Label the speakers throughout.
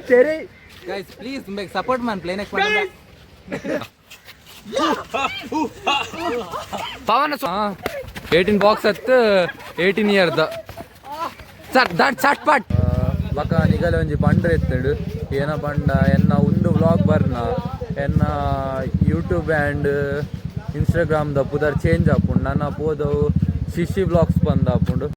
Speaker 1: तेरे
Speaker 2: guys please make support man play next one
Speaker 1: Pavana 18 box ಅತ್ತು 18 ಇಯರ್ದ sir that ಚಟ್ ಪಟ್ ಬಕ ನಿಗಲೆ ಒಂಜಿ ಪಂಡ್ರೆ ಎತ್ತಡು ಏನ ಪಂಡ ಎನ್ನ ಒಂದು ವ್ಲಾಗ್ ಬರ್ನ ಎನ್ನ ಯೂಟ್ಯೂಬ್ ಆ್ಯಂಡ್ ಇನ್ಸ್ಟಾಗ್ರಾಮ್ದ ಪುದರ್ ಚೇಂಜ್ ಆಪುಂಡು ನನ್ನ ಪೋದವು ಶಿಶಿ ಬ್ಲಾಗ್ಸ್ ಬಂದ ಆಪುಂಡು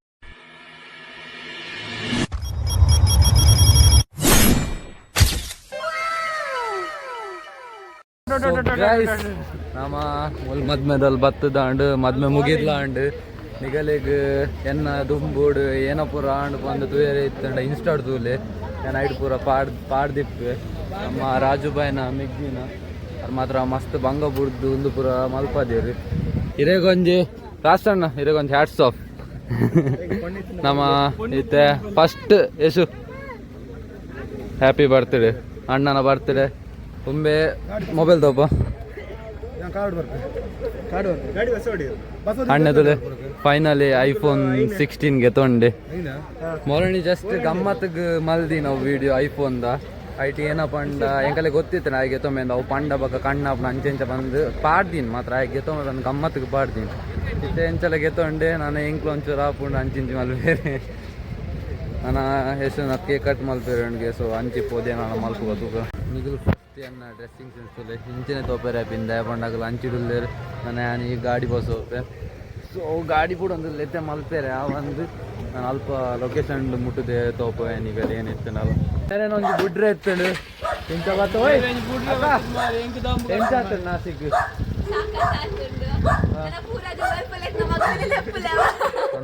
Speaker 1: ನಮ್ಮ ಮದ್ಮೆದಲ್ಲಿ ಬತ್ತದಾಂಡು ಮದ್ಮೆ ಮುಗಿದ್ಲಾಂಡು ನಿಗಲೆಗ್ ಎನ್ನ ದುಂಬುಡು ಏನ ಪೂರ ಆಂಡ್ ಬಂದು ತೂಯರೆ ಇತ್ತಂಡ ಇನ್ಸ್ಟಾಡ್ ತೂಲೆ ಏನ ಐಡ್ ಪೂರ ಪಾಡ್ದಿಪ್ಪೆ ನಮ್ಮ ರಾಜುಬಾಯ್ನ ಮಿಗ್ಗಿನ ಅದು ಮಾತ್ರ ಮಸ್ತ್ ಬಂಗ ಬುಡ್ದು ಒಂದು ಪೂರ ಮಲ್ಪದೇರಿ ಹಿರೇಗೊಂಜಿ ರಾಷ್ಟ್ರಣ್ಣ ಹಿರೇಗೊಂಜಿ ಹ್ಯಾಟ್ಸ್ ಆಫ್ ನಮ್ಮ ಇತ್ತೆ ಫಸ್ಟ್ ಯಶು ಹ್ಯಾಪಿ ಬರ್ತ್ಡೇ ಅಣ್ಣನ ಬರ್ತ್ಡೇ ತುಂಬೆ ಮೊಬೈಲ್ ತೋಪ ಅಣ್ಣದಲೆ ಫೈನಲಿ ಐಫೋನ್ 16 ತೊಂಡೆ ಮೊರಣಿ ಜಸ್ಟ್ ಗಮ್ಮತ್ಗ್ ಮಲ್ದಿ ನಾವು ವಿಡಿಯೋ ಐಫೋನ್ದ ಐಟಿ ಏನ ಪಂಡ ಎಂಕಲೆ ಗೊತ್ತಿತ್ತು ನಾ ಗೆತ್ತೊಮ್ಮೆ ಅವು ಪಂಡ ಬಕ್ಕ ಕಣ್ಣಪ್ಪನ ಅಂಚೆಂಚ ಬಂದು ಪಾಡ್ದೀನಿ ಮಾತ್ರ ಗೆತ್ತೊಮ್ಮೆ ಬಂದು ಗಮ್ಮತ್ಗೆ ಪಾಡ್ದೀನಿ ಇತ್ತೆ ಎಂಚಲ ಗೆತ್ತೊಂಡೆ ನಾನು ಎಂಕ್ಲು ಒಂಚೂರು ಆಪುಂಡು ಅಂಚಿಂಚಿ ಮಲ್ಬೇರೆ ನಾನು ಎಷ್ಟು ನಾ ಕೇಕ್ ಕಟ್ ಮಲ್ಪೇರೆ ಅವನಿಗೆ ಸೊ ಅಂಚಿ ಪೋದೆ ನಾನು ಮಲ್ಪು ತೂಕ ನಿಗಲು ಫಸ್ಟ್ ಅನ್ನ ಡ್ರೆಸ್ಸಿಂಗ್ ಸೆನ್ಸ್ ತುಲೆ ಇಂಚಿನ ತೋಪೇರೆ ಪಿಂದ ಪಂಡಾಗಲು ಅಂಚಿಡುಲ್ಲೇರು ನಾನು ಈ ಗಾಡಿ ಬಸ್ ಹೋಪೆ ಸೊ ಗಾಡಿ ಕೂಡ ಒಂದು ಲೆತ್ತೆ ಮಲ್ಪೇರೆ ಆ ಒಂದು ನಾನು ಅಲ್ಪ ಲೊಕೇಶನ್ ಮುಟ್ಟದೆ ತೋಪ ಏನಿಗೆ ಏನಿತ್ತು ನಾವು ಏನೇನೋ ಒಂದು ಗುಡ್ರೆ ಎತ್ತಳು ಇಂಚ ಬತ್ತ ಎಂಚಾತ ನಾಸಿಕ್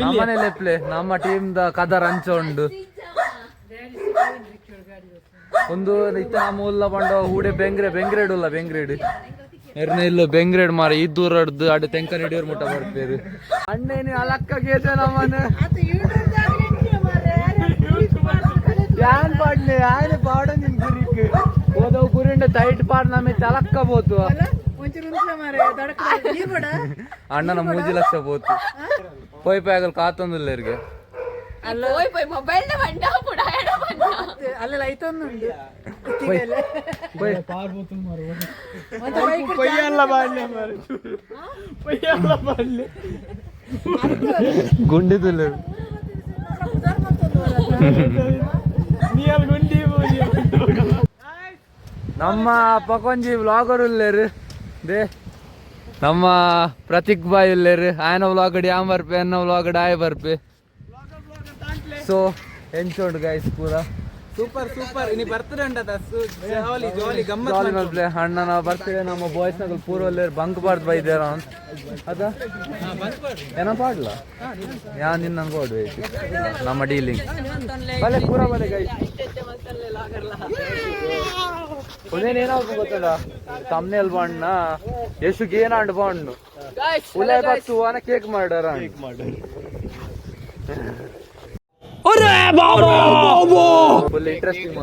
Speaker 1: ನಮ್ಮನೆ ಲೆಪ್ಲೆ ನಮ್ಮ ಟೀಮ್ದ ಕದರ್ ಅಂಚ ಉಂಡು ಒಂದು ಇತ್ತ ನಮ್ಮ ಉಲ್ಲ ಬಂಡ ಹೂಡೆ ಬೆಂಗ್ರೇಡ್ ಉಲ್ಲ ಬೆಂಗ್ರೇಡ್ ಎರ್ನ ಇಲ್ಲ ಬೆಂಗ್ರೇಡ್ ಮಾರ ಈ ದೂರ ಹಿಡ್ದು ಅಡ್ ತೆಂಕ ನೆಡಿಯೋರ್ ಮುಟ್ಟ ಬರ್ಪೇರು ಅಣ್ಣೇನು ಅಲಕ್ಕ ಗೇತೆ ನಮ್ಮನೆ ಯಾನ್ ಪಾಡ್ನೆ ಆಯ್ನೆ ಪಾಡ ನಿನ್ ಗುರಿಕ್ ಓದವ್ ಗುರಿಂಡ ಟೈಟ್ ಪಾಡ್ ನಮ್ಮೆ ತಲಕ್ಕ ಬೋತು ಅಣ್ಣನ 3 ಲಕ್ಷ ಬೋತು ಪೋಯ್ ಆಗಲ್ ಕಾತೊಂದಿಲ್ಲ ಇರ್ಗೆ
Speaker 3: ಅಲ್ಲೆಲ್ಲ ಐತೊಂದುಂಡು
Speaker 1: ಗುಂಡಿದಿಲ್ಲ ನಮ್ಮ ಪಕೊಂಜಿ ವ್ಲಾಗರ್ ಉಲ್ಲೇರು ದೇ ನಮ್ಮ ಪ್ರತೀಕ್ ಬಾಯ್ ಉಲ್ಲೇರು ಆಯನ ವ್ಲಾಗಡ್ ಯಾಮ್ ಬರ್ಪೆ ಅನ್ನ ವ್ಲಾಗಡ್ ಆಯ್ ಬರ್ಪೆ ಸೊ ಎಂಚೋಂಡು ಗೈಸ್ ಪೂರ
Speaker 2: ಸೂಪರ್ ಇನಿ ಬರ್ತ್ಡೇ ಉಂಟದ ಜಾಲಿ ಗಮ್ಮತ್
Speaker 1: ಮಲ್ಪ್ಲೆ ಅಣ್ಣನ ಬರ್ತ್ಡೇ ನಮ್ಮ ಬಾಯ್ಸ್ ನಗಲ್ ಪೂರ ಬಂಕ್ ಬಾರ್ದು ಬೈದಾರ ಅದ ಏನ ಪಾಡ್ಲ ಯಾ ನಿನ್ನ ಕೊಡ್ವೆ ನಮ್ಮ ಡೀಲಿಂಗ್ ಬಲೆ ಪೂರ ಬಲೆ ಗೈಸ್ ಉದೇನೇನಾಗ ಗೊತ್ತದ ತಮ್ನೆಲ್ ಬಣ್ಣ ಯಶುಗೆ ಏನಾಂಡ್ ಬಣ್ಣು ಉಲೆ ಬತ್ತು ಅನ ಕೇಕ್ ಮಾಡಾರ ಫುಲ್ ಇಂಟ್ರೆಸ್ಟಿಂಗ್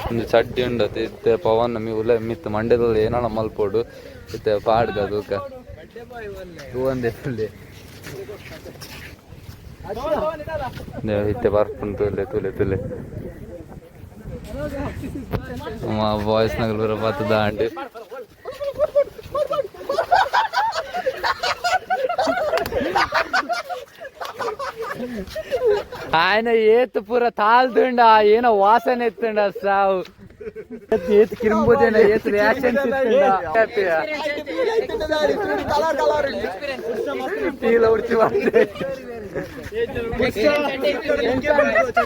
Speaker 1: ಒಂದು ಚಡ್ಡಿ ಉಂಡತಿ ಇತ್ತೆ ಪವನ್ ನಮಗೆ ಉಲೆ ಮಿತ್ ಮಂಡ್ಯದಲ್ಲಿ ಏನಾನ ಮಲ್ಪೋಡು ಇತ್ತೆ ಪಾಡ್ಗ ಅದಕ್ಕ ಒಂದೇ ಫುಲ್ ಇತ್ತೆ ಬರ್ಪುಂಡು ತುಲೆ ಬಾಯ್ಸ್ ನಗಲ್ ಬರ ಬತ್ತದ ಅಂಡಿ ఆయన ఏతు పూర తాల్తుండ ఏన వాసన ఎత్తుండ సావు ఏతు కిరింబోదేన ఏతు రియాక్షన్స్ ఇస్తుండ ఉడిచి వాడే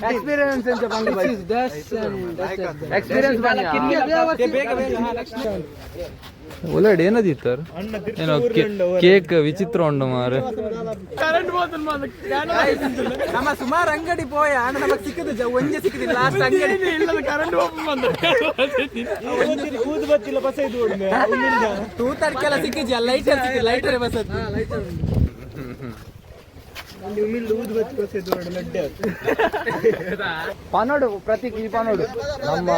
Speaker 1: ಎಕ್ಸ್ಪೀರಿಯನ್ಸ್ ಅಂತ ಬಂದು ಎಕ್ಸ್ಪೀರಿಯನ್ಸ್ ಒಳ್ಳೆಡ್ ಏನದಿತ್ತಾರ ಏನೋ ಕೇಕ್ ವಿಚಿತ್ರ ಉಂಡು ಮಾರು
Speaker 2: ನಮ್ಮ ಸುಮಾರು ಅಂಗಡಿ ಪೋಯ ನಮಗೆ ಸಿಕ್ಕದು ಒಂಜೆ ಸಿಕ್ಕದಿಲ್ಲ ಲಾಸ್ಟ್ ಅಂಗಡಿ ಕರೆಂಟ್ ಕೂದು ಬತ್ತಿಲ್ಲ ಬಸ್ ಇದು ತೂತಡ್ಕೆಲ್ಲ ಸಿಕ್ಕಿದ್ಯಾ ಲೈಟರ್ ಬಸ್
Speaker 1: ಪನೋಡು ಪ್ರತೀಕ್ ಈ ಪನೋಡು ನಮ್ಮ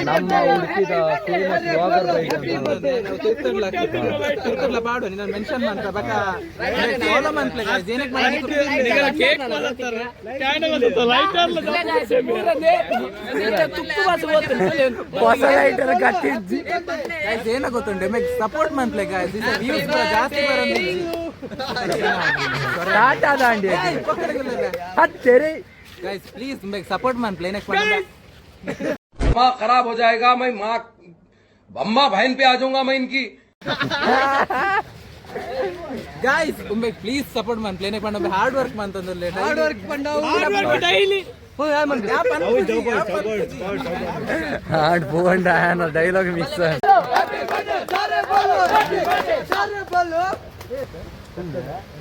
Speaker 1: ನಮ್ಮ ಹುಡುಕಿದ ಫೇಮಸ್ ಬ್ಲಾಗರ್
Speaker 2: ಪಾಡು ನೀನು ಮೆನ್ಷನ್ ಮಾಡ್ತಾ ಬಕ ಫಾಲೋ ಮಾಡ್ಲೆ ಗೈಸ್ ಏನಕ್ಕೆ ಕೇಕ್ ಹೊಸ ಲೈಟರ್ ಕಟ್ಟಿದ್ದಿ ಗೈಸ್ ಏನ ಗೊತ್ತುಂಟು ಮೇಕ್ ಸಪೋರ್ಟ್ ಮಾಡ್ಲೆ ಗೈಸ್ ಇದು ವ್ಯೂಸ್ ಜಾಸ್ತಿ ಬರೋದು
Speaker 1: ಟಾಟಾ ದಾಂಡಿ ಹತ್ತೇರಿ
Speaker 2: guys please make support man play next
Speaker 3: माँ खराब हो जाएगा, मैं माँ अम्मा बहन पे आ जाऊंगा मैं इनकी।
Speaker 2: Guys make please support man play next hard work मानतंदले हार्ड वर्क
Speaker 1: ಡೈಲಿ ಹಾರ್ಡ್ ಬೋಂಡ ಡೈಲಾಗ್ ಮಿಸ್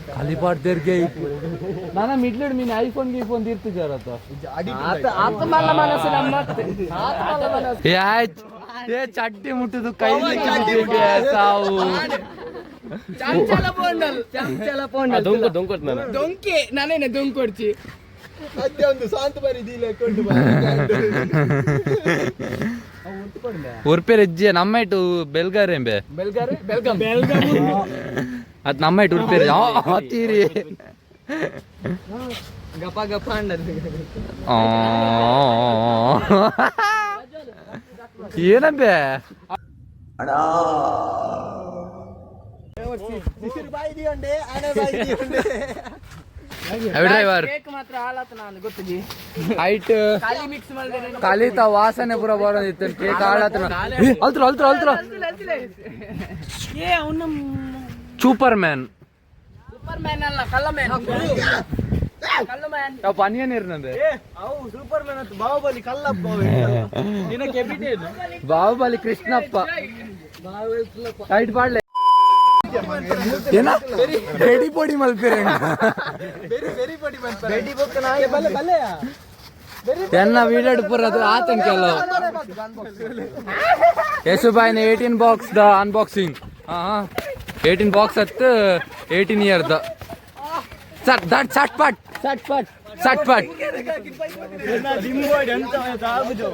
Speaker 1: खाली पाठ देर के नाना मिडलेड मी आईफोन की फोन तीर्थ जरत आता मला मनसे नम्मते ये चट्टी मुट्टुदु कೈಲಿ ಸಾವು ಚಂಚಲ ಪೋಂಡಲ್ ದೊಂಕೊಟ್ ನಾನು
Speaker 2: ಡೊಂಕೆ ನಾನೇನೆ ಡೊಂಕೊಡ್ಚಿ ಅದೇ ಒಂದು ಶಾಂತ ಬರಿದಿಲ್ಲ ಕೊಂಡು
Speaker 1: ಉರ್ಪೆ ಹೆಜ್ಜೆ ನಮ್ಮ ಇಟ್ಟು ಬೆಲ್ಗಾರೆ ಎಂಬೆ ಬೆಲ್ಗಮ್ ಅದು ನಮ್ಮ ಇಟ್ಟು ಉರ್ಪೆ ಹತ್ತೀರಿ
Speaker 2: ಗಪ ಗಪ ಅಂಡಲ್ಲಿ
Speaker 1: ಏನಂಬೆ ಡ್ರೈವರ್ ಹೈಟ್ ಕಲಿತ ವಾಸನೆ ಪೂರ ಬರೋದಿತ್ತು ಕೇಕ್ ಹಾಳತ್ತ ಅಲ್ತ್ರ ಸೂಪರ್ ಮ್ಯಾನ್
Speaker 2: ಅಲ್ಲ ಕಳ್ಳ ಮ್ಯಾನ್
Speaker 1: ಪನಿಯ ನೀರ್ನಂದೆ
Speaker 2: ಸೂಪರ್ ಮ್ಯಾನ್ ಅಂತ ಬಾಹುಬಲಿ ಕಲ್ಲಪ್ಪ
Speaker 1: ಬಾಹುಬಲಿ ಕೃಷ್ಣಪ್ಪ ಹೈಟ್ ಪಾಡ್ಲೆ ಏನ ಬೆಡಿ ಪೊಡಿ ಮಲ್ಪೇರೆ ಎನ್ನ ವೀಡಿಯೋ ಪುರದು ಆತಂಕ ಯಶುಬಾಯಿನ 18 ಬಾಕ್ಸ್ ದ ಅನ್ಬಾಕ್ಸಿಂಗ್ 18 ಬಾಕ್ಸ್ ಅತ್ತು 18 ಇಯರ್ ದ ಚಟ್ಪಟ್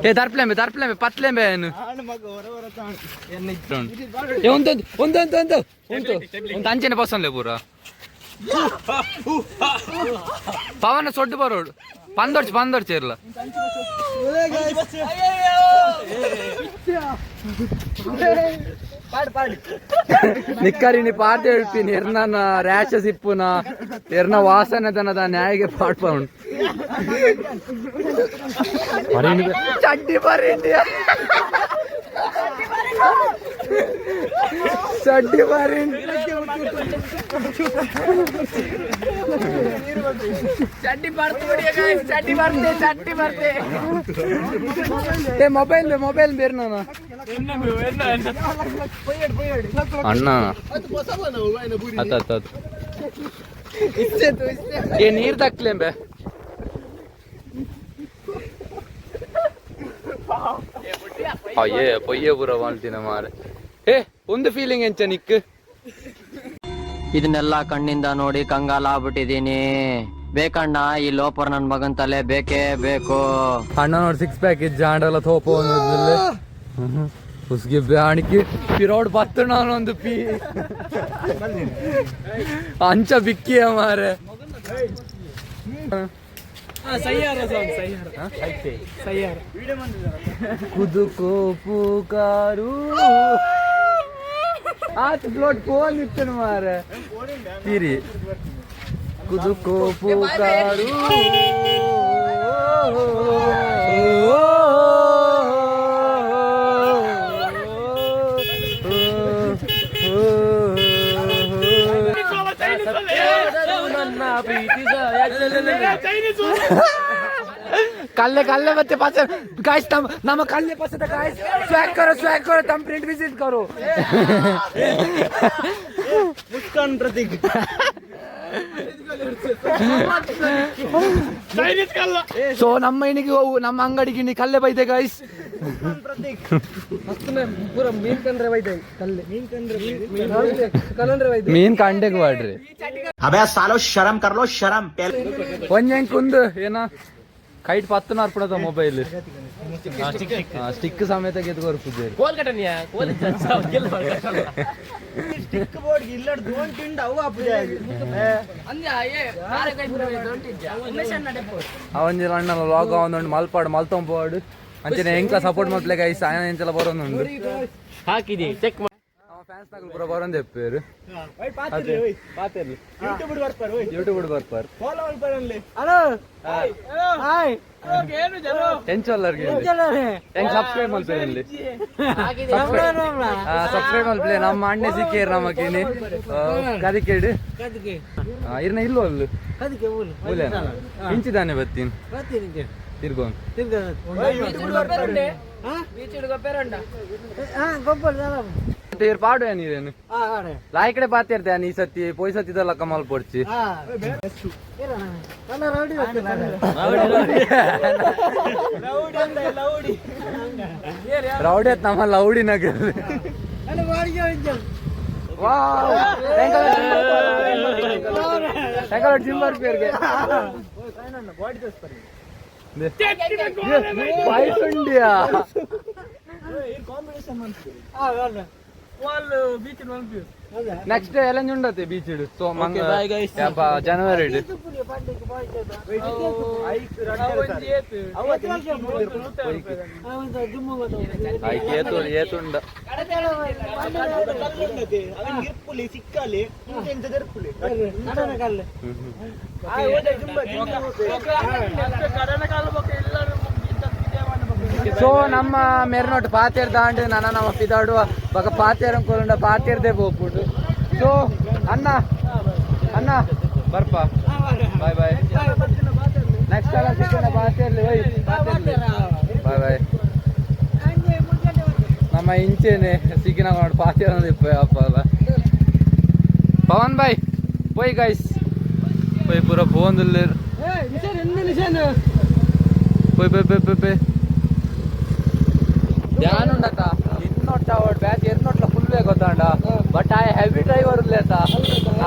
Speaker 1: ಏ ದರ್ಪ್ಲೆಂಬೆ ಪತ್ಲೆಂಬೆ ಏನು ಒಂದು ಅಂಚೆನೆ ಬಸ್ಸನ್ಲೆ ಪೂರ ಪವನ ಸೊಡ್ಡು ಬರೋಡು ಪಂದೊಡ್ಚಿ ಇರ್ಲ ನಿಕ್ಕರಿ ಪಾತೆ ಹೇಳ್ತೀನಿ ಎರ್ನ ರ್ಯಾಷಸ್ ಇಪ್ಪುನ ಎರ್ನ ವಾಸನೆ ದನದ ನ್ಯಾಯಿಗೆ ಪಾಡ್ಪ ಉಂಟು ಚಡ್ಡಿ ಬರೀ ಚಡ್ಡಿ ಬರೀ
Speaker 2: ಚಡ್ಡಿ ಬರ್ತೆ
Speaker 1: ಏ ಮೊಬೈಲ್ ಬೇರೆ ನಾನು ಅಣ್ಣ ಅತ್ತ ಏ ನೀರ್ ತಕ್ಲೇಂಬೆ ಅಯ್ಯೇ ಪೊಯ್ಯೆ ಪೂರ ಮಾಡ್ತೀನ ಮಾರೆ ಏ ಒಂದು ಫೀಲಿಂಗ್ ಎಂಚ ನಿಕ್
Speaker 4: ಇದನ್ನೆಲ್ಲ ಕಣ್ಣಿಂದ ನೋಡಿ ಕಂಗಾಲಾಗ್ಬಿಟ್ಟಿದೀನಿ. ಬೇಕಣ್ಣ ಈ ಲೋಪರ್ ನನ್ ಮಗನ್ ತಲೆ ಬೇಕೇ ಬೇಕು.
Speaker 1: ಅಣ್ಣ ನೋಡಿ 6 पैक ಜಾಂಡಲ ತೋಪ उसके ब्याण की पिरोड बत्तना ಒಂದು ಪಿ अंच बिक्की हमारे खुद को पुकारू आज फ्लोट फोन इतने मारे तीरी खुद को पुकारू कल्ले कल्ले बच्चे पास गाइस नम कल्ले पास गाइस स्वैग करो तुम प्रिंट विजिट करो मुस्कान प्रतीक ಸೊ ನಮ್ಮ ಅಂಗಡಿಗೆ ಕಲ್ಲೆ ಬೈದೆ ಗೈಸ್ ಮೀನ್ ಕಂಡೆಗ್ ಮಾಡ್ರಿ
Speaker 5: अबे सालो शर्म कर लो शर्म
Speaker 1: ಒಂದ್ ಕುಂದು ಏನ ಕೈಟ್ ಪತ್ತು ನಾರ್ಪುಣದ ಮೊಬೈಲ್ ಸ್ಟಿಕ್ ಸಮೇತ ಗೆದ್ಕೊರ್ಪುಜೇರಿ ಅವಂಜಿ ಅಣ್ಣನ ಲಾಗ್ ಅವನೊಂದು ಮಲ್ಪಾಡು ಮಲ್ತೊಂಪಾಡು ಅಂಚನೆ ಎಂಕ್ಲ ಸಪೋರ್ಟ್ ಮಾಡ್ಲಿಕ್ಕೆ ಐಸ್ ಆಯನ ಎಂಚಲ ಬರೋನುಂಡು
Speaker 4: ಹಾಕಿದಿ ಚೆಕ್
Speaker 1: ಫ್ಯಾನ್ಸ್ ನಗಲು ಪೂರ ಬರೋಂದು ಎಪ್ಪೇರು ಯೂಟ್ಯೂಬ್ ಬರ್ಪಾರ್ ಟೆನ್ಷನ್ಲರ್ಗೆ ಹೆಂಗ್ ಸಬ್ಸ್ಕ್ರೈಬ್ ಮಲ್ಪೇರಿ ಇಲ್ಲಿ ಸಬ್ಸ್ಕ್ರೈಬ್ ಮಲ್ಪೇ ನಮ್ಮ ಅಣ್ಣೆ ಸಿಕ್ಕೇರು ನಮಕಿನಿ ಕದಿಕೇಡು ಇರ್ನ ಇಲ್ವೋ ಅಲ್ಲು ಇಂಚಿದಾನೆ ಬತ್ತೀನಿ ತಿರ್ಗೋನ್ ಇವ್ರು ಪಾಡು ನೀರೇನು ಲಾಯ್ಕಡೆ ಪಾತಿರ್ತೆ ಈ ಸತಿ ಪೊಯ್ ಸತಿದಲ್ಲ ಕಮಲ್ ಪೊಡ್ಚಿ ರೌಡಿ ಆಯ್ತು ನಮ್ಮ ಲೌಡಿ ನಗರ್ ಜಿಂಬರ್ ಪೇರ್ಗೆ ಪಾಯ್ಸುಂಡಿಯಾ ನೆಕ್ಸ್ಟ್ ಎಲ್ಲ ಉಂಡತೆ ಬೀಚ್ ಇಡು ಸೊ ಜನವರಿ ಏತುಂಡ ಸೊ ನಮ್ಮ ಮೆರ್ನೋಟ್ ಪಾತೇರ್ ದಾಂಡು ನನ್ನ ನಮ್ಮ ಪಿದಾಡುವ ಬಕ ಪಾತೇರ ಕೊಲ್ಂಡ ಪಾತೇರ್ದೆ ಬೋಪುಡು ಸೊ ಅಣ್ಣ ಅಣ್ಣ ಬರ್ಪ ಬಾಯ್ ಬಾಯ್ ನೆಕ್ಸ್ಟ್ ಎಲ್ಲ ಸಿಕ್ಕೋಣ ಪಾತೇರ್ಲಿ ಬೈ ಬಾಯ್ ಬಾಯ್ ನಮ್ಮ ಇಂಚೇನೆ ಸಿಕ್ಕಿನ ಮಾಡಿ ಪಾತೇರ ಅಪ್ಪ ಅಲ್ಲ ಪವನ್ ಬಾಯ್ ಪೋಯ್ ಗೈಸ್ ಪೋಯ್ ಪೂರ ಫೋನ್ದಲ್ಲಿ ಪೋಯ್ ಪೋಯ್ ಪೋಯ್ ಪೋಯ್ ಪೋಯ್ ಧ್ಯಾನ ಉಂಡತ ಇನ್ನೊಟ್ಟ ಅವಡ್ ಬ್ಯಾಚ್ ಎರ್ನೊಟ್ಲ ಫುಲ್ ಗೊತ್ತಾಂಡ ಬಟ್ ಆಯ್ ಹೆವಿ ಡ್ರೈವರ್ ಉಲ್ಲೇತ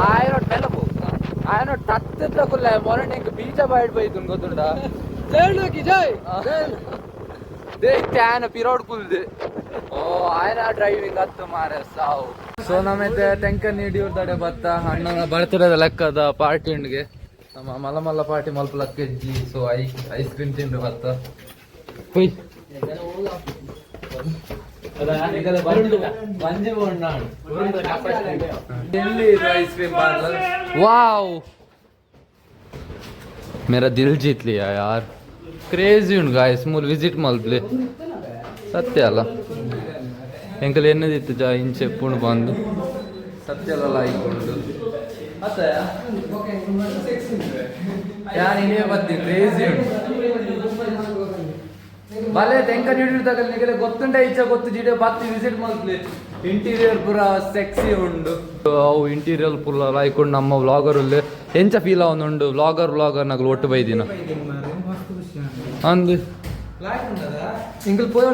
Speaker 1: ಆಯ್ನೊಟ್ ನೆನಪು ಆಯ್ನೊಟ್ ತತ್ತಿದ್ದ ಕುಲ್ಲ ಮೊರನೆ ಬೀಜ ಬಾಯ್ಡ್ ಬೈತು ಗೊತ್ತುಂಡ ತ್ಯಾನ ಪಿರೋಡ್ ಕುಲ್ದು ಓ ಆಯ್ನ ಡ್ರೈವಿಂಗ್ ಹತ್ತು ಮಾರೆ ಸಾವು ಸೊ ನಮ್ಮತ್ತೆ ಟೆಂಕರ್ ನೀಡಿಯವ್ರದಡೆ ಬತ್ತ ಅಣ್ಣನ ಬರ್ತಡೇದ ಲೆಕ್ಕದ ಪಾರ್ಟಿ ಉಂಡ್ಗೆ ನಮ್ಮ ಮಲ್ಲ ಪಾರ್ಟಿ ಮಲ್ಪ ಲಕ್ಕೆಜ್ಜಿ ಸೊ ಐಸ್ ಕ್ರೀಮ್ ತಿಂಡ್ರು ಬತ್ತ ಹುಯ್ वाओ मेरा दिल जीत लिया यार क्रेजी उन गाइस मूल विजिट मल्पले सत्य अಲ್ಲ ಎಂಕಲ್ ಎನ್ನದಿತ್ತು ಜಾ ಇಂಚೆ ಪುಣ್ ಬಂದು ಸತ್ಯ ಅಲ್ಲ ಲೈಕೊಂಡು ಅತ್ತಯ ಯಾರು ಇನ್ನೇ ಬರ್ತೀನಿ ಕ್ರೇಜಿ ಉಂಟು ಭಲೆ ತೆಂಕ ನೀಡಿದಾಗ ನಿಮಗೆ ಗೊತ್ತುಂಟ ಈಚೆ ಗೊತ್ತು ಜಿಡೆ ಬತ್ತಿ ವಿಸಿಟ್ ಮಾಡ್ಲಿ ಇಂಟೀರಿಯರ್ ಪೂರ ಸೆಕ್ಸಿ ಉಂಡು ಅವು ಇಂಟೀರಿಯರ್ ಪೂರ ಲೈಕೊಂಡು ನಮ್ಮ ವ್ಲಾಗರ್ ಉಲ್ಲೆ ಎಂಚ ಫೀಲ್ ಅವನುಂಡು ವ್ಲಾಗರ್ ನಗಲು ಒಟ್ಟು ಬೈದಿನ ಅಂದು ಇಂಕಲ್ ಪೋಯ್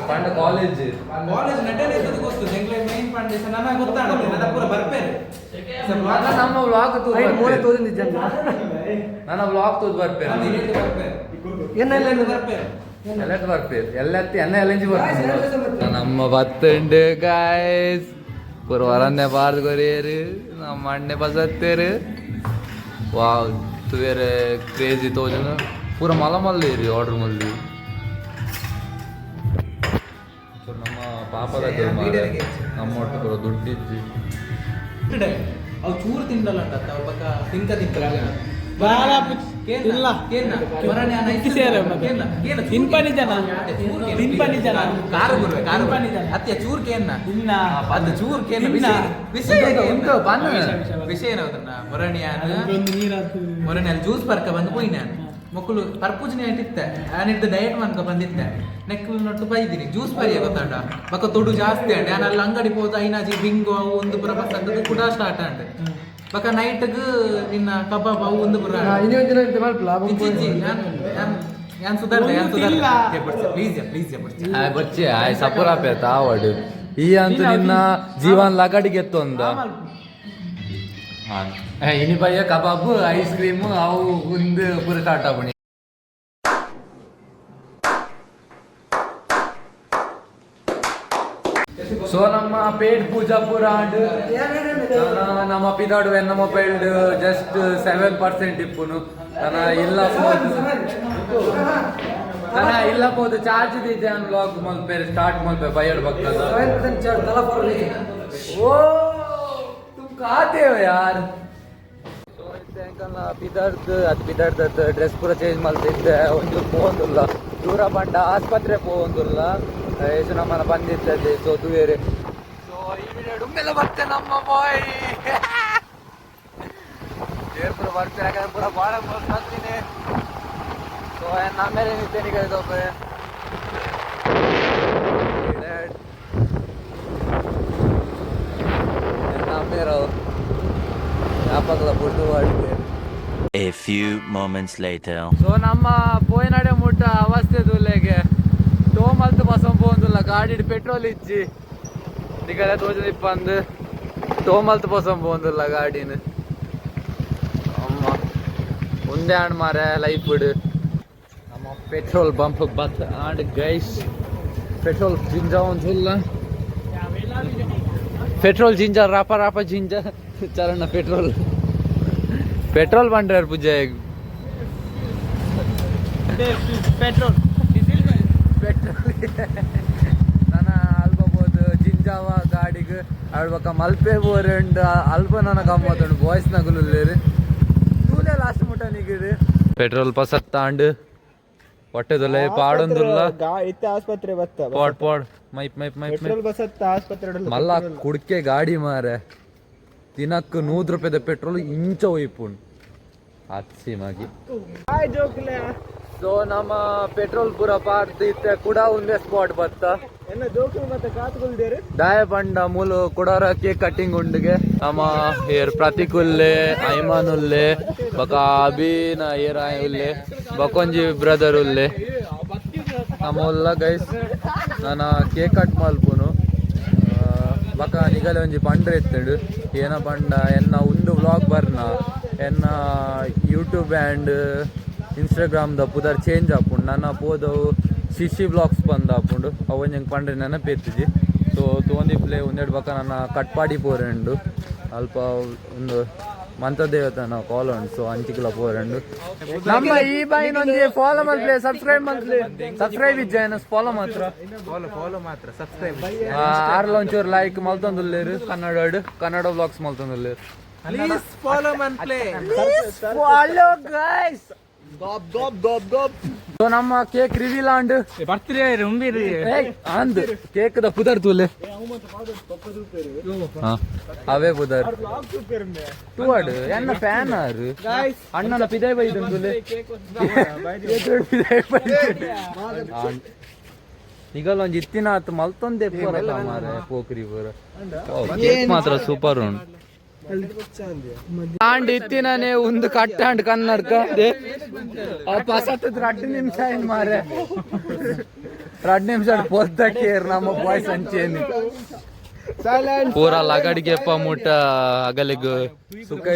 Speaker 1: ಪಂಡ ಕಾಲೇಜ್ ನಮ್ಮ ವ್ಲಾಗ್ ನನ್ನ ವ್ಲಾಗ್ ತೋದ್ ಬರ್ಪೇರು ಎಲ್ಲತ್ತಿ ಎನ್ನ ಎಲೆಂಜಿ ಬರ್ತೀನಿ ನಮ್ಮ ಬತ್ತುಂಡು ಗಾಯ್ಸ್ ಪೂರ ಹೊರನ್ನೆ ಬಾರ್ದು ಕೊರಿಯರು ನಮ್ಮ ಅಣ್ಣೆ ಬಸತ್ತೇರು ವಾವ್ ತುವೇರೆ ಕ್ರೇಜಿ ತೋಜನ ಪೂರ ಮಲ್ಲೇರಿ ಆರ್ಡರ್ ಮಲ್ಲಿ ನಮ್ಮ ಪಾಪದ ನಮ್ಮ ಒಟ್ಟು ಪೂರ ದುಡ್ಡಿದ್ದಿ
Speaker 2: ಅವು ಚೂರು ತಿಂದಲ್ಲ ಅವ್ರ ಪಕ್ಕ ತಿಂಕಲ್ಲ ಚೂರ್ ಕೇನ್ನ ಅದು ಚೂರ್ ವಿಷಯ ಮೊರಣಿ ಅಲ್ಲಿ ಜ್ಯೂಸ್ ಬರ್ಕ ಬಂದು ಪೋಯ್ ನಾನು ಮಕ್ಕಳು ಪರ್ಪೂಜನೆ ಇಟ್ಟಿತ್ತೆ ನಾನಿಟ್ಟು ಡಯಟ್ ಮಾಡ್ಕೊ ಬಂದಿದ್ದೆ ನೆಕ್ಲು ನೊಟ್ಟು ಬೈದಿನಿ ಜ್ಯೂಸ್ ಬರಿಯ ಗೊತ್ತಾಂಡ ಬಕ್ಕ ತೊಡು ಜಾಸ್ತಿ ಅಂಡೆ ನಾನು ಅಲ್ಲಿ ಅಂಗಡಿ ಹೋದ ಐನಾಜಿ ಬಿಂಗು ಅವು ಒಂದು ಪ್ರಪಂಚ ಕೂಡ ಸ್ಟಾರ್ಟ್ ಅಂಡೆ ಬಕ ನೈಟ್ಗ್ ನಿನ್ನ ಕಬಾಬ್ ಅವು ಒಂದು ಬರ ಯಾನ್ ಸುಧಾರ್ದೆ ಪ್ಲೀಸ್
Speaker 1: ಬಚ್ಚಿ ಆಯ್ ಸಪುರ ಪೇತ ಆವಡು ಈ ಅಂತ ನಿನ್ನ ಜೀವನ್ ಲಗಡಿಗೆ ಎತ್ತೊಂದ ಇನಿ ಬಯ್ಯ ಕಬಾಬ್ ಐಸ್ ಕ್ರೀಮ್ ಅವು ಒಂದು ಪೂರ ಸ್ಟಾರ್ಟ್ ಆಗ್ಬಿಡಿ. ಸೊ ನಮ್ಮ ಪೇಟ್ ಪೂಜಾ ಪೂರ ಆಂಡ್ ನಮ್ಮ ಪಿದಾಡು ನಮ್ಮ ಪೇಲ್ಡ್ ಜಸ್ಟ್ 7% ಇಪ್ಪುನು ಇಲ್ಲ ಪೋದು ಚಾರ್ಜ್ ಇದೆ ಲಾಗ್ ಮಲ್ಪೇರೆ ಸ್ಟಾರ್ಟ್ ಮಲ್ಪೆ ಬೈಯಡ್ ಬಗ್ಗದ ಓ ತುಮ್ ಕಾತೆ ಹೋ ಯಾರ್. ಪಿದಾರ್ದ ಡ್ರೆಸ್ ಪೂರ ಚೇಂಜ್ ಮಲ್ತಿದ್ದೆ ಒಂದು ಪೋಂದುಲ್ಲ ದೂರ ಬಂಡ ಆಸ್ಪತ್ರೆ ಪೋಂದುಲ್ಲ ಎಷ್ಟು ನಮ್ಮನ ಬಂದಿರ್ತದೆ. ಸೊ ತುವೇರೆ ಸೊ ಈ ವಿಡಿಯೋ ಡುಮ್ಮೆಲ್ಲ ಬರ್ತೆ ನಮ್ಮ ಬಾಯ್ ಪೂರ ಬರ್ತೆ ಯಾಕಂದ್ರೆ ಪೂರ ಭಾಳ ಬರ್ತೀನಿ. ಸೊ ಆಮೇಲೆ ನಿಂತೇನೆ ಕಳೆದೊಬ್ಬೆ ಆಮೇಲೆ ಯಾಪಕಲ ಫುಡ್ ಅಡಿಗೆ.
Speaker 6: A few moments later.
Speaker 1: So ನಮ್ಮ ಪೋಯಿನಾಡೆ ಮುಟ್ಟ ಅವಸ್ಥೆ ದುಲ್ಲೆಗೆ ಟೋಮಲ್ತು ಬಸಂ ಪೋಂದುಲ್ಲ ಗಾಡಿ ಪೆಟ್ರೋಲ್ ಇಚ್ಚಿ ನಿಗದ ತೋಜದ ಇಪ್ಪಂದು ಟೋಮಲ್ತು ಬಸಂ ಪೋಂದುಲ್ಲ ಗಾಡಿನ ಅಮ್ಮ ಒಂದೇ ಹಣ್ಣು ಮಾರ ಲೈಫ್ ಬಿಡು. ನಮ್ಮ ಪೆಟ್ರೋಲ್ ಬಂಪ್ ಬತ್ ಆಂಡ್ ಗೈಸ್ ಪೆಟ್ರೋಲ್ ಜಿಂಜ ಒಂದಿಲ್ಲ ಪೆಟ್ರೋಲ್ ಜಿಂಜ ರಾಪ ರಾಪ ಜಿಂಜ ಚರಣ ಪೆಟ್ರೋಲ್ ಬಂಡ್ರೆ ಪೂಜೆ ಪೆಟ್ರೋಲ್ ನನ್ನ ಅಲ್ಪ ಬೋದು ಜಿಂಜಾವ ಗಾಡಿಗೆ ಆಡ್ಬೇಕ ಮಲ್ಪೆ ಬೋರಂಡ್ ಅಲ್ಪ ನನ್ನ ಗಮ್ಮತ್ತುಂಡು ಬಾಯ್ಸ್ ನಗುಲೇರಿ ತೂಲೆ ಲಾಸ್ಟ್ ಮುಟ್ಟ ನಿಗಿರಿ ಪೆಟ್ರೋಲ್ ಪಸತ್ ತಾಂಡ್ ಹೊಟ್ಟೆದಲ್ಲ ಪಾಡೊಂದುಲ್ಲ
Speaker 2: ಆಸ್ಪತ್ರೆ ಬತ್ತ
Speaker 1: ಪಾಡ್ ಮೈಪ್
Speaker 2: ಬಸತ್ತ ಆಸ್ಪತ್ರೆ
Speaker 1: ಮಲ್ಲ ಕುಡ್ಕೆ ಗಾಡಿ ಮಾರೆ ದಿನಕ್ಕೆ 100 ರೂಪಾಯಿದ ಪೆಟ್ರೋಲ್ ಇಂಚ ಒಯ್ಪುಂಡು ಹಚ್ಚಿ ಮಗಿ. ಸೊ ನಮ್ಮ ಪೆಟ್ರೋಲ್ ಪೂರ ಪಾರ್ದಿತ್ತೆ ಕೂಡ ಒಂದೇ ಸ್ಪಾಟ್ ಬತ್ತ ದಾಯ ಬಂಡ ಮೂಲು ಕುಡಾರ ಕೇಕ್ ಕಟ್ಟಿಂಗ್ ಉಂಡಿಗೆ ನಮ್ಮ ಏರ್ ಪ್ರತಿಕುಲ್ಲೆ ಐಮಾನುಲ್ಲೆ ಬಕ ಅಭಿನ ಏರ್ ಉಲ್ಲೆ ಬಕೊಂಜಿ ಬ್ರದರ್ ಉಲ್ಲೆ ನಮ್ಮ ಉಲ್ಲ ಗೈಸ್ ನಾನು ಕೇಕ್ ಕಟ್ ಮಲ್ಪುನು ಬಕ ನಿಗಲೆ ಒಂಜಿ ಪಂಡ್ರೆ ಎತ್ತಡು ಏನ ಪಂಡ ಎನ್ನ ಉಂಡು ವ್ಲಾಗ್ ಬರ್ನ ಎನ್ನ ಯೂಟ್ಯೂಬ್ ಆ್ಯಂಡ್ ಇನ್ಸ್ಟಾಗ್ರಾಮ್ದ ಪುದರ್ ಚೇಂಜ್ ಆಪುಂಡು ನನ್ನ ಪೋದವು ಶಿಶಿ ಬ್ಲಾಗ್ಸ್ ಬಂದು ಆಪುಂಡು ಅವೊಂಜಂಗೆ ಪಂಡ್ರೆ ನೆನಪೆತ್ತಿಜಿ. ಸೊ ತೋಂದಿಪ್ಲೆ ಒಂದೆರಡು ಬಕ ನನ್ನ ಕಟ್ಪಾಡಿ ಪೋರೆಂಡು ಅಲ್ಪ ಒಂದು ಮಂತದೇವತನ ಕಾಲ್ ಉಂಡು. ಸೊ ಅಂಚಿಕಲ ಪೋರೆಂಡು ನಮ್ಮ ಈ ಬಾಯಿನೊಂದಿ ಫಾಲೋ ಮಾಡ್ಲಿ ಸಬ್ಸ್ಕ್ರೈಬ್ ಇಜ್ಜ ಫಾಲೋ ಮಾತ್ರ
Speaker 2: ಸಬ್ಸ್ಕ್ರೈಬ್
Speaker 1: ಆರ್ಲ ಒಂಚೂರು ಲೈಕ್ ಮಲ್ತೊಂದುಲ್ಲೇರು ಕನ್ನಡ ವ್ಲಾಗ್ಸ್ ಮಲ್ತೊಂದುಲ್ಲೇರು.
Speaker 2: ಪ್ಲೀಸ್ ಫಾಲೋ ಮನ್ಪ್ಲೆ
Speaker 1: ಫಾಲೋ ಗೈಸ್ ಸೊ ನಮ್ಮ ಕೇಕ್ ರಿವೀಲ್ ಆಂಡ್
Speaker 2: ಬರ್ತೀರಿ ಉಂಬಿರಿ
Speaker 1: ಅಂದ್ ಕೇಕ್ ದ ಪುದರ್ ತೂಲೆ ಅವೇ ಪುದರ್ ತೂವಡ್ ಎನ್ನ ಫ್ಯಾನ್ ಆರು ಅಣ್ಣನ ಪಿದೈ ಬೈದು ತೂಲೆ ಈಗಲ್ಲ ಒಂದ್ ಇತ್ತಿನ ಆತು ಮಲ್ತೊಂದೆ ಪೂರಲ್ಲ ಮಾರೆ ಪೋಕ್ರಿ ಪೂರ ಕೇಕ್ ಮಾತ್ರ ಸೂಪರ್ ಉಂಟು. ಆಂಡ್ ಇತ್ತಿನೇ ಒಂದು ಕಟ್ಟಾಂಡ್ ಕನ್ನಡ್ಕ ಪಸತ್ 2 ನಿಮಿಷ ಏನ್ ಮಾರೆ 2 ನಿಮಿಷ ಪೊದ್ದಕ್ಕೇರ್ ನಮ್ಮ ಬಾಯ್ಸ್ ಅಂಚೇನಿ ಪೂರ ಲಗಡಿಗೆ ಮುಟ್ಟ ಅಗಲಿಗ ಸುಖ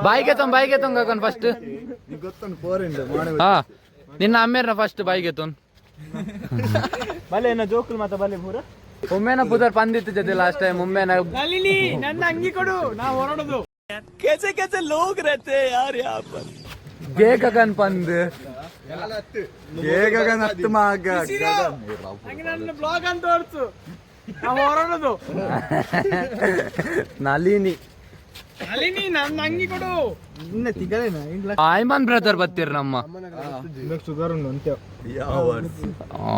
Speaker 1: ಬಾಯಿಗೆ ತೊಂಗಕನ್ ಫಸ್ಟ್ ಹಾ ನಿನ್ನ ಅಮ್ಮೇರ್ನ ಫಸ್ಟ್ ಬಾಯಿಗೆ ತೊನ್
Speaker 2: ಬಲೆ ಜೋಕುಲ್ ಮಾತ ಬಲೆ ಪೂರ
Speaker 1: ಒಮ್ಮೆನ ಪುದರ್ ಪಂದಿತ್ತು ಜೊತೆ ಲಾಸ್ಟ್ ಟೈಮ್ ಒಮ್ಮೆನ
Speaker 2: ನನ್ನ ಅಂಗಿ ಕೊಡು ನಾವು ಹೊರಡೋದು कैसे लोग रहते हैं यार यहाँ पर
Speaker 1: ಗೇಗಗನ್ ಪಂದ್
Speaker 2: ಗೇಗಗನ್ ಹತ್ತು ಮಾಗ ನನ್ನ ಬ್ಲಾಗ್ ಅಂತ ತೋರ್ಸು ನಾವು ಹೊರಡೋದು
Speaker 1: ನಳಿನಿ
Speaker 2: ನನ್ನ ಅಂಗಿ ಕೊಡು ಇನ್ನ ತಿಗಲೇನ
Speaker 1: ಆಯ್ಮನ್ ಬ್ರದರ್ ಬತ್ತೀರ್ ನಮ್ಮ
Speaker 2: ಶುಗರ್ ಉಂಟು ಅಂತ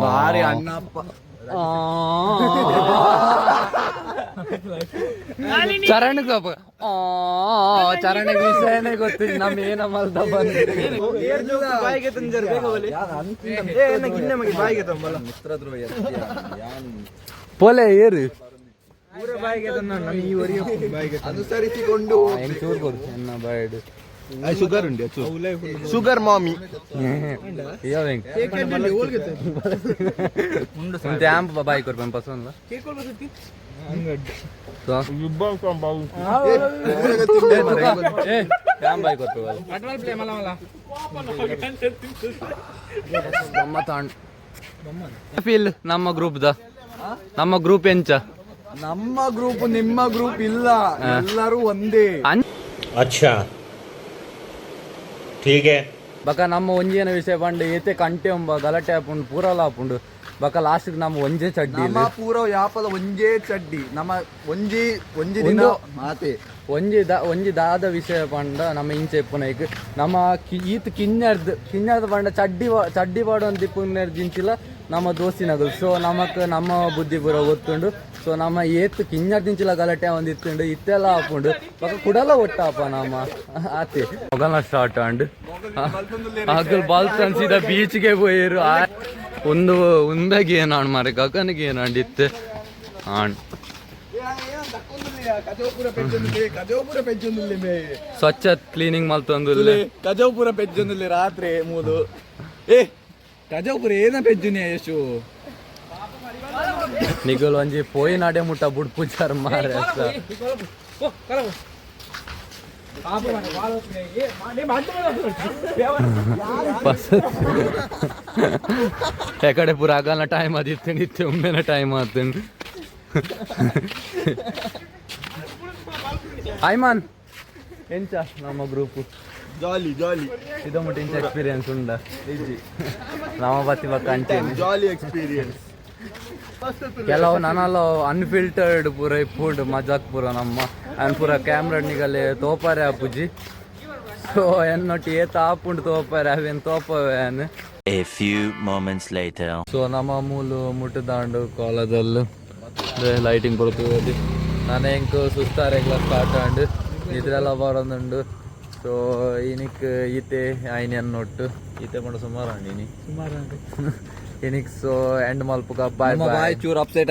Speaker 1: ಬಾರಿ ಅಣ್ಣಪ್ಪ ಚರಣ್ ಸ್ವಲ್ಪ ಚರಣ ವಿಷಯನೇ ಗೊತ್ತಿಲ್ಲ ನಮ್ಮ ಏನ ಮಲ್ದ ಬಂದ್ರೆ ಪೋಲೆ ಏರು
Speaker 2: ಅನುಸರಿಸಿಕೊಂಡು
Speaker 1: ಹೆಂಗ್ ಚೂರ್ ಕೊಡು ಎನ್ನ ಬಾಯ್ಡು
Speaker 2: ಶುಗರ್ ಉಂಟು ಶುಗರ್ ಮಾಮಿ
Speaker 1: యాంప్ బాయ్ కొర్ పం పసంద సో ఏ యాంప్ బాయ్ కొర్ పం అట్వల్ ప్లే మల్ల ಗಮ್ಮತ್ತಾಂಡ್ ಫೀಲ್ ನಮ್ಮ ಗ್ರೂಪ್ ಎಂಚ
Speaker 2: ನಮ್ಮ ಗ್ರೂಪ್ ನಿಮ್ಮ ಗ್ರೂಪ್ ಇಲ್ಲ ಎಲ್ಲರೂ ಒಂದೇ
Speaker 5: अच्छा ठीक है
Speaker 1: ಬಕ ನಮ್ಮ ಒಂಜಿನ ವಿಷಯ ಬಂಡು ಏತೆ ಕಂಟೆ ಎಂಬ ಗಲಾಟೆ ಹಾಪುಂಡು ಪೂರಲ ಹಾಪುಂಡು ಬಕ ಲಾಸ್ಟ್ ನಮ್ಮ ಒಂಜೆ ಚಡ್ಡಿ
Speaker 2: ನಮ್ಮ ಪೂರ ಯಾಪದ ಒಂಜೇ ಚಡ್ಡಿ ನಮ್ಮ ಒಂಜಿ ದಿನ ಮಾತೆ
Speaker 1: ಒಂಜಿ ದಾದ ವಿಷಯ ಪಂಡ ನಮ್ಮ ಇಂಚೆ ಎಪ್ಪುನೈಕ್ ನಮ್ಮ ಈತ್ ಕಿನ್ನರ್ದ ಪಂಡ ಚಡ್ಡಿ ಪಾಡೊಂದು ಪುಣ್ಯರ್ಜಿಂಚಿಲ್ಲ ನಮ್ಮ ದೋಸ್ತಿನಗಲ್ ಸೊ ನಮ್ಮ ಬುದ್ಧಿ ಪೂರ ಗೊತ್ತುಂಡು ಸೊ ನಮ್ಮ ಏತ್ ಕಿನ್ನರ್ದಿಂಚಿಲ ಗಲಾಟೆ ಒಂದಿತ್ತುಂಡು ಇತ್ತೆಲ್ಲ ಹಾಪುಂಡು ಬಕ ಕುಡಲ ಒಟ್ಟಾಪ ನಮ್ಮ ಆತೆ ಮೊಗಲ ಸ್ಟಾರ್ಟ್ ಅಂಡ್ ಆಗಲ್ ಬಾಲ್ಸ್ ಅನ್ಸಿದ ಬೀಚ್ಗೆ ಪೋಯಿರು ಒಂದು ಉಂದಾಗಿ ಏನಾಣ್ ಮಾರೆ ಗಗನಿಗೆ ಏನಾಂಡಿತ್ತೆ ಆಣ್ ಸ್ವಚ್ಛ ಕ್ಲೀನಿಂಗ್ ಮಲ್ತೊಂದು
Speaker 2: ಕಜೌಪುರ ಪೆಜ್ಜೊಂದಿಲ್ಲ ರಾತ್ರಿ ಮೂದು ಕಜೌಪುರ ಏನ ಪೆಜ್ಜುನಿ ಯಶು
Speaker 1: ನಿಗಲ್ ಒಂಜಿ ಪೋಯಿ ನಾಡೆ ಮುಟ್ಟ ಬುಡ್ ಪೂಜಾರ್ ಮಾರೆ ಎಕಡೆ ಪೂರ ಆಗಲ್ಲ ಟೈಮ್ ಅದಿತ್ತು ನಿತ್ಯ ಒಮ್ಮೆನ ಟೈಮ್ ಆತಂಡು ಐಮಾನ್ ಎಂಚ ನಮ್ಮ ಗ್ರೂಪ್
Speaker 2: ಜಾಲಿ
Speaker 1: ಇದು ಮುಟ್ಟ ಇಂಚ ಎಕ್ಸ್ಪೀರಿಯನ್ಸ್ ಉಂಡ ನಮ್ಮ ಬತ್ತಿ ಬಕ್ಕ ಅಂಚೇನೆ
Speaker 2: ಜಾಲಿ ಎಕ್ಸ್ಪೀರಿಯನ್ಸ್
Speaker 1: ಕೆಲವು ನಾನಲ್ಲ ಅನ್ಫಿಲ್ಟರ್ಡ್ ಪೂರ ಇಪ್ಪುಂಡು ಮಜಾಕ್ ಪೂರ ನಮ್ಮ ಅನ್ ಪೂರ ಕ್ಯಾಮ್ರಾ ನಿಗಲೆ ತೋಪಾರೆ ಆಪುಜಿ ಸೊ ಎನ್ನೊಟ್ಟು ಏತ ಆಪುಂಡು ತೋಪಾರೆ ಅವೇನು ತೋಪವೇನು.
Speaker 6: A few moments later.
Speaker 1: So ನಮ್ಮ ಮೂಲು ಮುಟ್ಟದಾಂಡು ಕಾಲದಲ್ಲಿ ಲೈಟಿಂಗ್ ಬರ್ತದೆ ನಾನು ಹೆಂಗೆ ಸುಸ್ತಾರೆಗ್ಲ ಸ್ಟಾರ್ಟ್ ಆಂಡು ನಿದ್ರೆಲ್ಲ ಬರೋದುಂಡು. ಸೊ ಇನಿಕ್ ಈತೆ ಆಯ್ನಿ ಅನ್ನೊಟ್ಟು ಈತೆ ಮಾಡ ಸುಮಾರು ಅಂಡಿನಿ ಇನಿಕ್ ಸೊ ಎಂಡ್ ಮಲ್ಪುಗ ಬಾಯ್
Speaker 2: ಚೂರು ಅಪ್ಸೆಟ್